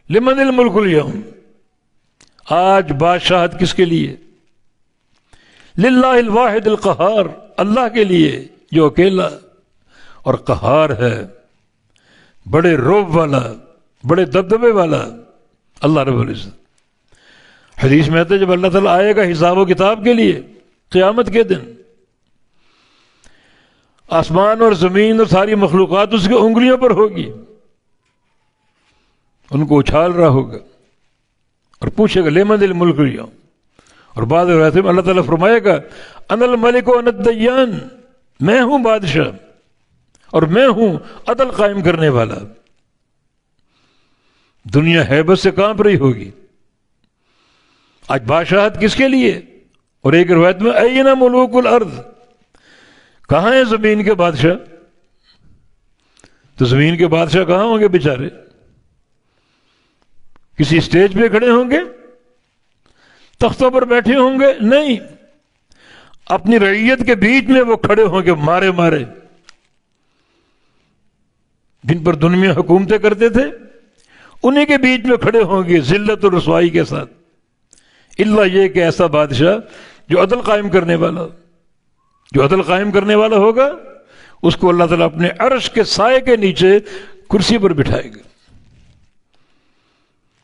لمن الملک اليوم، آج بادشاہت کس کے لیے؟ للہ الواحد القہار، اللہ کے لیے جو اکیلا اور قہار ہے، بڑے روب والا، بڑے دبدبے والا اللہ رب العزت۔ حدیث میں آتا ہے جب اللہ تعالیٰ آئے گا حساب و کتاب کے لیے قیامت کے دن، آسمان اور زمین اور ساری مخلوقات اس کی انگلیوں پر ہوگی، ان کو اچھال رہا ہوگا اور پوچھے گا لمن الملک اليوم، اور بعد روایت میں اللہ تعالیٰ فرمائے گا انا الملک وانا الدیان، میں ہوں بادشاہ اور میں ہوں عدل قائم کرنے والا۔ دنیا ہیبت سے کانپ رہی ہوگی۔ آج بادشاہت کس کے لیے؟ اور ایک روایت میں اینا ملوک الارض، کہاں ہیں زمین کے بادشاہ؟ تو زمین کے بادشاہ کہاں ہوں گے بیچارے؟ کسی اسٹیج پہ کھڑے ہوں گے؟ تختوں پر بیٹھے ہوں گے؟ نہیں، اپنی رعیت کے بیچ میں وہ کھڑے ہوں گے مارے مارے، جن پر دنیا میں حکومتیں کرتے تھے انہیں کے بیچ میں کھڑے ہوں گے ذلت و رسوائی کے ساتھ، الا یہ کہ ایسا بادشاہ جو عدل قائم کرنے والا، جو عدل قائم کرنے والا ہوگا اس کو اللہ تعالیٰ اپنے عرش کے سائے کے نیچے کرسی پر بٹھائے گا۔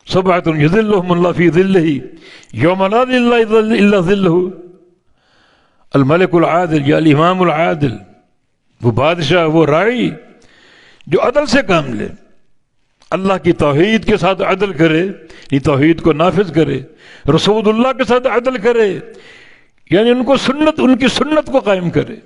سبعۃ یظلھم اللہ فی ظلہ یوم لا ظل الا ظلہ، الملک العادل یا الامام العادل، وہ بادشاہ، وہ راعی جو عدل سے کام لے، اللہ کی توحید کے ساتھ عدل کرے، یعنی توحید کو نافذ کرے، رسول اللہ کے ساتھ عدل کرے، یعنی ان کی سنت کو قائم کرے۔